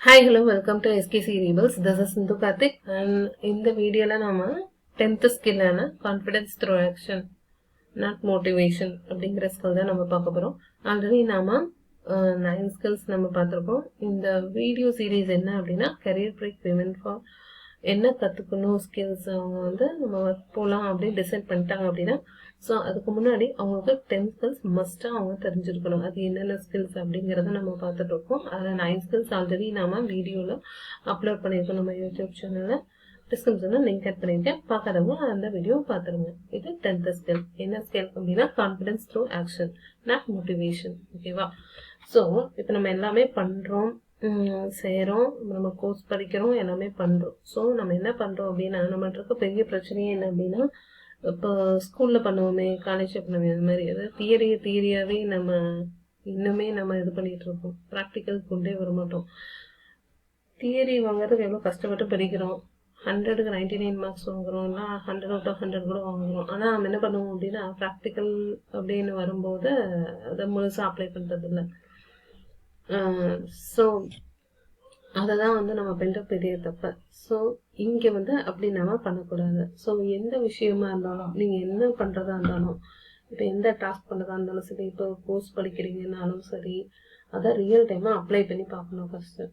Hi, hello, welcome to SKC Rebels. This is Sindhu Karthik and இந்த வீடியோல நாம 10th ஸ்கில்லான confidence through action not motivation அப்படிங்கிற skill தான் நம்ம பார்க்க போறோம். ஆல்ரெடி நாம 9 ஸ்கில்ஸ் நம்ம பார்த்துருக்கோம். இந்த வீடியோ சீரீஸ் என்ன அப்படின்னா கரியர் பிரேக் விமன் ஃபார் என்ன கற்றுக்கணும் ஸ்கில்ஸ் அவங்க வந்து நம்ம ஒர்க் போகலாம் அப்படின்னு டிசைட் பண்ணிட்டாங்க அப்படின்னா ஸோ அதுக்கு முன்னாடி அவங்களுக்கு 10 ஸ்கில்ஸ் மஸ்ட்டாக அவங்க தெரிஞ்சிருக்கணும். அது என்னென்ன ஸ்கில்ஸ் அப்படிங்கிறத நம்ம பார்த்துட்டு இருக்கோம். அதில் 9 ஸ்கில்ஸ் ஆல்ரெடி நாம வீடியோவில் அப்லோட் பண்ணியிருக்கோம் நம்ம யூடியூப் சேனலில். டிஸ்கிரிப்ஷனில் லிங்க் ஆட் பண்ணியிருக்கேன். பார்க்காதவங்க அந்த வீடியோ பார்த்துருங்க. இது 10th ஸ்கில். என்ன ஸ்கில் அப்படின்னா confidence through action not motivation. ஓகேவா? ஸோ இப்போ நம்ம எல்லாமே பண்ணுறோம், செய்கிறோம், நம்ம கோர்ஸ் படிக்கிறோம், எல்லாமே பண்ணுறோம். ஸோ நம்ம என்ன பண்ணுறோம் அப்படின்னா நம்மகிட்ட இருக்க பெரிய பிரச்சனையே என்ன அப்படின்னா இப்போ ஸ்கூலில் பண்ணுவோமே, காலேஜில் பண்ணுவோமே, அது மாதிரி அதாவது தியரியாகவே நம்ம இன்னுமே நம்ம இது பண்ணிகிட்டு இருக்கோம். ப்ராக்டிக்கல் கொண்டே வர மாட்டோம். தியரி வாங்குறதுக்கு எவ்வளோ கஷ்டப்பட்டு படிக்கிறோம். 100க்கு 99 மார்க்ஸ் வாங்குறோம், இல்லை 100 அவுட் ஆஃப் 100 கூட வாங்குறோம். ஆனால் நம்ம என்ன பண்ணுவோம் அப்படின்னா ப்ராக்டிக்கல் அப்படின்னு வரும்போது அதை முழுசாக அப்ளை பண்ணுறது இல்லை. ஸோ அதை தான் வந்து நம்ம பண்ணுற பெரிய தப்பு. ஸோ இங்கே வந்து அப்படி நம்ம பண்ணக்கூடாது. ஸோ எந்த விஷயமா இருந்தாலும் நீங்கள் என்ன பண்ணுறதா இருந்தாலும், இப்போ எந்த டாஸ்க் பண்ணுறதா இருந்தாலும் சரி, இப்போ கோர்ஸ் படிக்கிறீங்கன்னாலும் சரி, அதை ரியல் டைமாக அப்ளை பண்ணி பார்க்கணும். ஃபஸ்ட்டு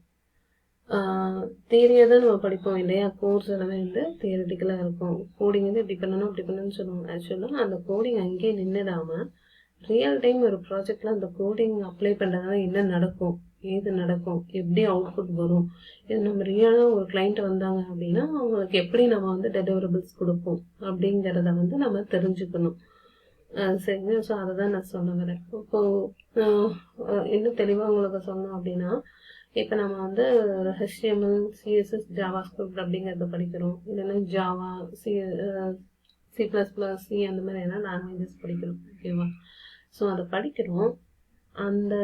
தியரியாக தான் நம்ம படிப்போம் இல்லையா? கோர்ஸ் எல்லாமே வந்து தியரிட்டிக்கலாக இருக்கும். கோடிங் வந்து இப்படி பண்ணணும் அப்படி பண்ணணும்னு சொல்லுவாங்க. ஆக்சுவலாக அந்த கோடிங் அங்கேயே நின்றுடாமல் ரியல் டைம் ஒரு ப்ராஜெக்டில் அந்த கோடிங் அப்ளை பண்ணுறதுனால என்ன நடக்கும், ஏது நடக்கும், எப்படி அவுட்புட் வரும், இது நம்ம ரியலாக ஒரு கிளைண்ட் வந்தாங்க அப்படின்னா அவங்களுக்கு எப்படி நம்ம வந்து டெலிவரபிள்ஸ் கொடுப்போம் அப்படிங்கிறத வந்து நம்ம தெரிஞ்சுக்கணும். சரிங்க. ஸோ அதை தான் நான் சொல்ல வரேன். இப்போது இன்னும் தெளிவாக உங்களுக்கு சொன்னோம் அப்படின்னா இப்போ நம்ம வந்து HTML, CSS, JavaScript அப்படிங்கிறத படிக்கிறோம். இல்லைன்னா ஜாவா, C++, அந்த மாதிரி என்ன லாங்குவேஜஸ் படிக்கிறோம். ஓகேவா? ஸோ அதை படிக்கிறோம். அந்த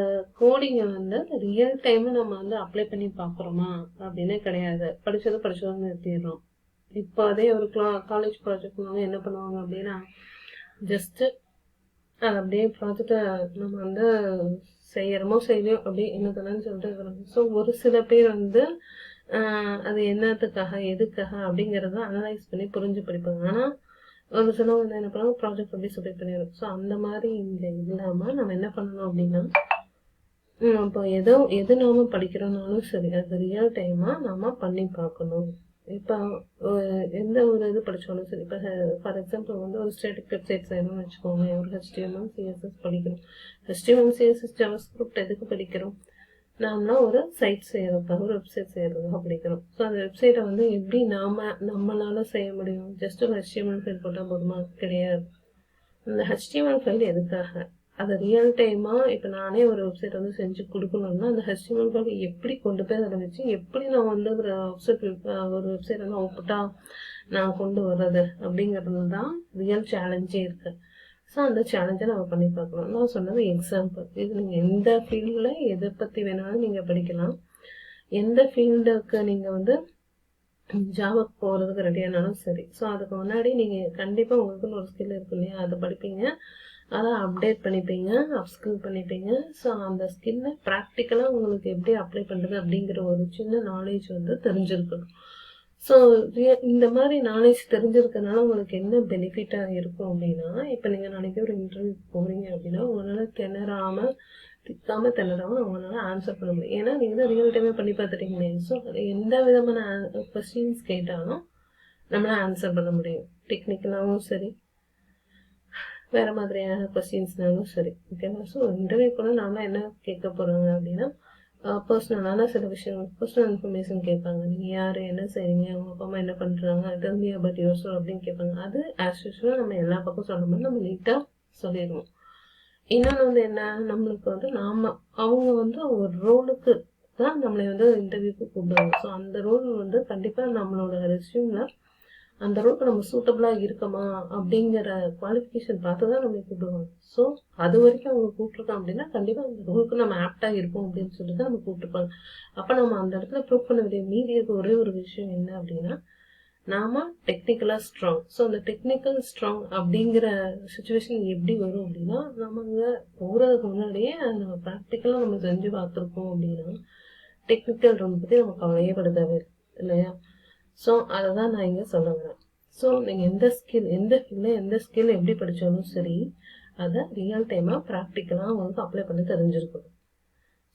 கோடிங்கை வந்து ரியல் டைமில் நம்ம வந்து அப்ளை பண்ணி பார்க்குறோமா அப்படின்னே கிடையாது. படித்ததும் நிறுத்திடுறோம். இப்போ அதே ஒரு காலேஜ் ப்ராஜெக்ட்னாலும் என்ன பண்ணுவாங்க அப்படின்னா ஜஸ்ட்டு அது அப்படியே ப்ராஜெக்டை நம்ம வந்து செய்யறோமோ செய்யலையோ அப்படியே என்னதுன்னு சொல்லிட்டு இருக்கிறாங்க. ஸோ ஒரு சில பேர் வந்து அது என்னத்துக்காக எதுக்காக அப்படிங்கிறத அனலைஸ் பண்ணி புரிஞ்சு படிப்பாங்க. ஆனால் ஒரு சிலவங்க வந்து என்ன பண்ணுவாங்க, ப்ராஜெக்ட் அப்படி சப்மிட் பண்ணிடும். ஸோ அந்த மாதிரி இங்கே இல்லாமல் நம்ம என்ன பண்ணணும் அப்படின்னா இப்போ எது நாம படிக்கிறோம்னாலும் சரி அது ரியல் டைமாக நாம பண்ணி பார்க்கணும். இப்போ எந்த ஒரு இது படித்தாலும் சரி, இப்போ ஃபார் எக்ஸாம்பிள் வந்து ஒரு ஸ்டேட்டிக் வெப்சைட் செய்யணும்னு வச்சுக்கோங்க. ஒரு HTML, CSS படிக்கணும். HTML, CSS, JavaScript எதுக்கு படிக்கிறோம்? நாமளாம் ஒரு சைட் செய்யறதுக்காக, ஒரு வெப்சைட் செய்யறதுக்காக படிக்கிறோம். ஸோ அந்த வெப்சைட்டை வந்து எப்படி நம்மளால செய்ய முடியும்? ஜஸ்ட் ஒரு HTML ஃபைல் போட்டால் போதுமா? கிடையாது. அந்த HTML ஃபைல் எதுக்காக? அதை ரியல் டைமாக இப்போ நானே ஒரு வெப்சைட் வந்து செஞ்சு கொடுக்கணும்னா அந்த HTML ஃபைல் எப்படி கொண்டு போய் அதில் வச்சு எப்படி நான் வந்து ஒரு வெப்சைட் வந்து அவுட்புட்டாக நான் கொண்டு வர்றது அப்படிங்கிறது தான் ரியல் சேலஞ்சே இருக்குது. ஸோ அந்த சேலஞ்சை நம்ம பண்ணி பார்க்கணும். நான் சொன்னது எக்ஸாம்பிள். இது நீங்கள் எந்த ஃபீல்டில் எதை பற்றி வேணாலும் நீங்கள் படிக்கலாம். எந்த ஃபீல்டுக்கு நீங்கள் வந்து ஜாபுக்கு போகிறதுக்கு ரெடியானாலும் சரி. ஸோ அதுக்கு முன்னாடி நீங்கள் கண்டிப்பாக உங்களுக்குன்னு ஒரு ஸ்கில் இருக்கு இல்லையா? அதை படிப்பீங்க, அதை அப்டேட் பண்ணிப்பீங்க, அப்ஸ்கில் பண்ணிப்பீங்க. ஸோ அந்த ஸ்கில்லை ப்ராக்டிக்கலாக உங்களுக்கு எப்படி அப்ளை பண்ணுறது அப்படிங்கிற ஒரு சின்ன நாலேஜ் வந்து தெரிஞ்சிருக்கணும். ஸோ இந்த மாதிரி நாலேஜ் தெரிஞ்சிருக்கனால உங்களுக்கு என்ன பெனிஃபிட்டாக இருக்கும் அப்படின்னா, இப்போ நீங்கள் நாளைக்கு ஒரு இன்டர்வியூ போகிறீங்க அப்படின்னா உங்களால் திணறாமல் அவங்களால ஆன்சர் பண்ண முடியும். ஏன்னா நீங்கள் தான் ரியல் டைமே பண்ணி பார்த்துட்டீங்களே. ஸோ எந்த விதமான கொஸ்டின்ஸ் கேட்டாலும் நம்மளால் ஆன்சர் பண்ண முடியும். டெக்னிக்கலாகவும் சரி, வேறு மாதிரியான கொஸ்டின்ஸ்னாலும் சரி. ஓகேவா? ஸோ இன்டர்வியூ கூட நாமளாம் என்ன கேட்க போகிறாங்க அப்படின்னா பர்சனலான சில விஷயம், பர்சனல் இன்ஃபர்மேஷன் கேட்பாங்க. நீங்கள் யார், என்ன செய்றீங்க, உங்கள் அப்பா அம்மா என்ன பண்ணுறாங்க, டெல் மீ அபௌட் யுவர்செல்ஃப் அப்படின்னு கேட்பாங்க. அது ஆஸ் யூஷுவல் நம்ம எல்லா பக்கம் சொல்லும்போது நம்ம நீட்டாக சொல்லிடுவோம். இன்னொன்று வந்து என்ன, நம்மளுக்கு வந்து அவங்க வந்து ஒரு ரோலுக்கு தான் நம்மளை வந்து இன்டர்வியூக்கு கூப்பிடுவாங்க. ஸோ அந்த ரோல் வந்து கண்டிப்பாக நம்மளோட ரெஸ்யூமில் அந்த ரோலுக்கு நம்ம சூட்டபிளாக இருக்கமா அப்படிங்கிற குவாலிஃபிகேஷன் பார்த்து தான் நம்ம கூப்பிடுவாங்க. ஸோ அது வரைக்கும் அவங்க கூப்பிட்ருக்கோம் அப்படின்னா கண்டிப்பாக அந்த ரோலுக்கு நம்ம ஆப்டாக இருப்போம் அப்படின்னு சொல்லிட்டு நம்ம கூப்பிட்டுருப்பாங்க. அப்போ நம்ம அந்த இடத்துல ப்ரூவ் பண்ண வேண்டிய மீதி இருக்க ஒரே ஒரு விஷயம் என்ன அப்படின்னா நாம டெக்னிக்கலாக ஸ்ட்ராங். ஸோ அந்த டெக்னிக்கல் ஸ்ட்ராங் அப்படிங்கிற சுச்சுவேஷன் எப்படி வரும் அப்படின்னா நம்ம அங்கே போகிறதுக்கு முன்னாடியே நம்ம ப்ராக்டிக்கலாக நம்ம செஞ்சு பார்த்துருக்கோம் அப்படின்னா டெக்னிக்கல் ரூம் பற்றி நம்ம கவலையே பட தேவையில்லை இல்லையா? ஸோ அதை தான் நான் இங்கே சொல்ல வரேன். ஸோ நீங்கள் எந்த ஃபீல்டில் எந்த ஸ்கில் எப்படி படித்தாலும் சரி, அதை ரியல் டைமாக ப்ராக்டிக்கலாக உங்களுக்கு அப்ளை பண்ணி தெரிஞ்சிருக்கணும்.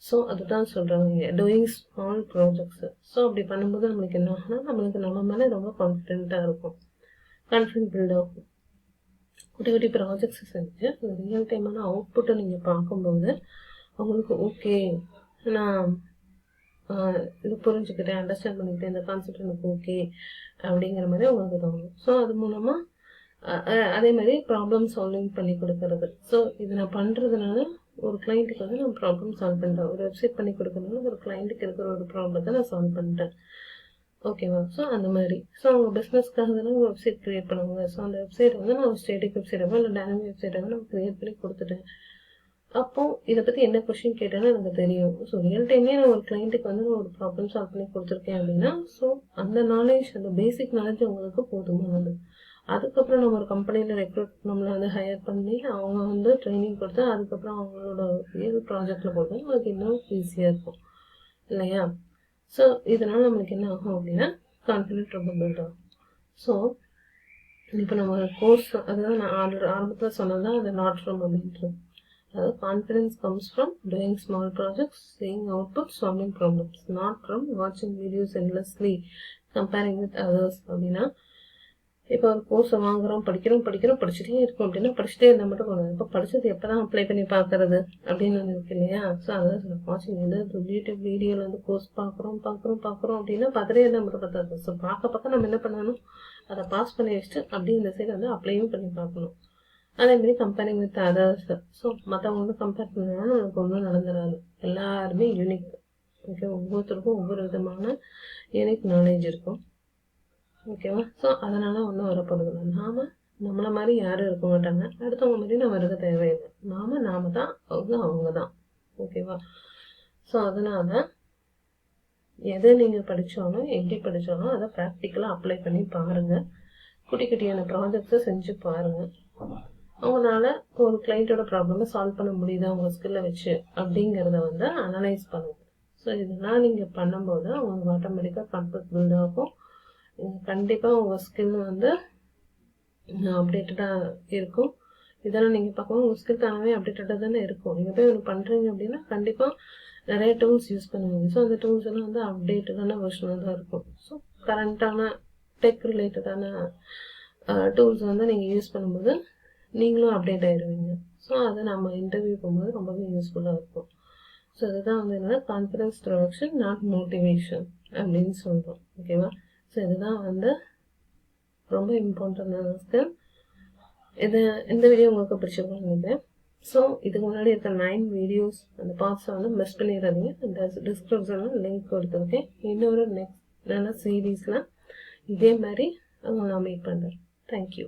ஸோ அதுதான் சொல்கிறாங்க டூயிங் ஸ்மால் ப்ராஜெக்ட்ஸு. ஸோ அப்படி பண்ணும்போது நம்மளுக்கு என்ன ஆகுனா, நம்மளுக்கு நம்ம மேலே ரொம்ப கான்ஃபிடென்ட்டாக இருக்கும், கான்ஃபிடென்ட் பில்ட் ஆகும். குட்டி குட்டி ப்ராஜெக்ட்ஸ் செஞ்சு அந்த ரியல் டைமான அவுட்புட்டை நீங்கள் பார்க்கும்போது அவங்களுக்கு ஓகே, நான் இது புரிஞ்சுக்கிட்டேன், அண்டர்ஸ்டாண்ட் பண்ணிக்கிட்டேன், இந்த கான்செப்ட் எனக்கு ஓகே அப்படிங்கிற மாதிரி உங்களுக்கு தோணும். ஸோ அது மூலமாக அதே மாதிரி ப்ராப்ளம் சால்விங் பண்ணி கொடுக்கறது. ஸோ இது நான் பண்ணுறதுனால ஒரு கிளைண்ட்டுக்கு வந்து நான் ப்ராப்ளம் சால்வ் பண்ணுறேன். ஒரு வெப்சைட் பண்ணி கொடுக்கறதுனால ஒரு கிளைண்ட்டுக்கு இருக்கிற ஒரு ப்ராப்ளத்தை நான் சால்வ் பண்ணிட்டேன். ஓகேவா? ஸோ அந்த மாதிரி ஸோ அவங்க பிஸ்னஸ்க்காக தானே ஒரு வெப்சைட் க்ரியேட் பண்ணுவாங்க. ஸோ அந்த வெப்சைட் வந்து நான் ஒரு ஸ்டேட்டிக் வெப்சைட்டாகவோ இல்லை டைனமிக் வெப்சைட்டாகவோ நான் க்ரியேட் பண்ணி கொடுத்துட்டேன். அப்போது இதை பற்றி என்ன கொஸ்டின் கேட்டாலும் எனக்கு தெரியும். ஸோ ரியல் டைம்லேயே நான் ஒரு கிளைண்ட்டுக்கு வந்து நான் ஒரு ப்ராப்ளம் சால்வ் பண்ணி கொடுத்துருக்கேன் அப்படின்னா, ஸோ அந்த நாலேஜ், அந்த பேசிக் நாலேஜ் உங்களுக்கு போதுமானது. அதுக்கப்புறம் நம்ம ஒரு கம்பெனியில் நம்மளை வந்து ஹையர் பண்ணி அவங்க வந்து ட்ரைனிங் கொடுத்து அதுக்கப்புறம் அவங்களோட ரியல் ப்ராஜெக்டில் கொடுத்தா நம்மளுக்கு இன்னும் ஈஸியாக இருக்கும் இல்லையா? ஸோ இதனால் நம்மளுக்கு என்ன ஆகும் அப்படின்னா கான்ஃபிடென்ட் ரொம்ப பில்ட் ஆகும். ஸோ இப்போ நம்ம கோர்ஸ், அதுதான் நான் ஆரம்பத்தில் சொன்னதான் அந்த நாட் ஃப்ரம் அப்படின்றது. அதாவது confidence comes from doing small projects, seeing output, solving problems, not from வாட்சிங் videos endlessly comparing with others. அப்படின்னா இப்போ ஒரு கோர்ஸை வாங்குகிறோம், படிச்சுட்டே இருக்கோம் அப்படின்னா படிச்சுட்டே இருந்தால் மட்டும் போதும். இப்போ படித்தது எப்போ தான் அப்ளை பண்ணி பார்க்கறது அப்படின்னு ஒன்று இருக்கு இல்லையா? ஸோ அதான் சொல்ல வாட்சிங் எதாவது யூடியூப் வீடியோவில் வந்து கோர்ஸ் பார்க்குறோம் அப்படின்னா பார்த்துட்டே இருந்தால் மட்டும் பார்த்தாது. ஸோ பார்க்க நம்ம என்ன பண்ணணும், அதை பாஸ் பண்ணி வச்சுட்டு அப்படியே இந்த சைடு வந்து அப்ளையும் பண்ணி பார்க்கணும். அதேமாரி கம்பேரிங் வித் அதர்ஸ். ஸோ மற்றவங்க வந்து கம்பேர் பண்ணணும்னா நமக்கு ஒன்றும் நடந்துடாது. எல்லாருமே யூனிக். ஓகே, ஒவ்வொருத்தருக்கும் ஒவ்வொரு விதமான யூனிக் நாலேஜ் இருக்கும். ஓகேவா? ஸோ அதனால் ஒன்றும் வரப்போகிறதில்ல. நம்மளை மாதிரி யாரும் இருக்க மாட்டாங்க, அடுத்தவங்க மாதிரி நம்ம இருக்க தேவையில்லை. நாம தான், அவங்க தான். ஓகேவா? ஸோ அதனால் எதை நீங்கள் படித்தாலும் எப்படி படித்தாலும் அதை ப்ராக்டிக்கலாக அப்ளை பண்ணி பாருங்கள். குட்டி குட்டியான ப்ராஜெக்ட்ஸை செஞ்சு பாருங்கள். அவங்களால ஒரு கிளைண்ட்டோட ப்ராப்ளமை சால்வ் பண்ண முடியுதா அவங்க ஸ்கில்லை வச்சு அப்படிங்கிறத வந்து அனலைஸ் பண்ணுங்க. ஸோ இதெல்லாம் நீங்கள் பண்ணும்போது அவங்க ஆட்டோமேட்டிக்காக கான்ஃபிடன்ஸ் பில்ட் ஆகும். கண்டிப்பாக உங்கள் ஸ்கில் வந்து அப்டேட்டடாக இருக்கும். இதெல்லாம் நீங்கள் பார்க்கும்போது உங்கள் ஸ்கில் தானே அப்டேட்டடாக தானே இருக்கும். நீங்கள் போய் ஒன்று பண்ணுறீங்க அப்படின்னா கண்டிப்பாக நிறைய டூல்ஸ் யூஸ் பண்ணுவீங்க. ஸோ அந்த டூல்ஸ் எல்லாம் வந்து அப்டேட்டடான வெர்ஷனாக தான் இருக்கும். ஸோ கரண்ட்டான டெக் ரிலேட்டடான டூல்ஸ் வந்து நீங்கள் யூஸ் பண்ணும்போது நீங்களும் அப்டேட் ஆகிடுவீங்க. ஸோ அதை நம்ம இன்டர்வியூ போகும்போது ரொம்பவே யூஸ்ஃபுல்லாக இருக்கும். ஸோ இதுதான் வந்து என்னன்னா கான்ஃபிடன்ஸ் ப்ரொடக்ஷன், நாட் மோட்டிவேஷன் அப்படின்னு சொல்கிறோம். ஓகேவா? ஸோ இதுதான் வந்து ரொம்ப இம்பார்ட்டண்டான ஸ்கில். இந்த வீடியோ உங்களுக்கு பிடிச்சிருக்கும்னு நினைக்கிறேன். ஸோ இதுக்கு முன்னாடி இருக்க 9 வீடியோஸ் அந்த பார்ட்ஸை வந்து மிஸ் பண்ணிடாதீங்க. அந்த டிஸ்கிரிப்ஷனில் லிங்க் கொடுத்துருக்கேன். இன்னொரு நெக்ஸ்ட் சீரீஸில் இதே மாதிரி நான் மீட் பண்ணுறேன். தேங்க்யூ.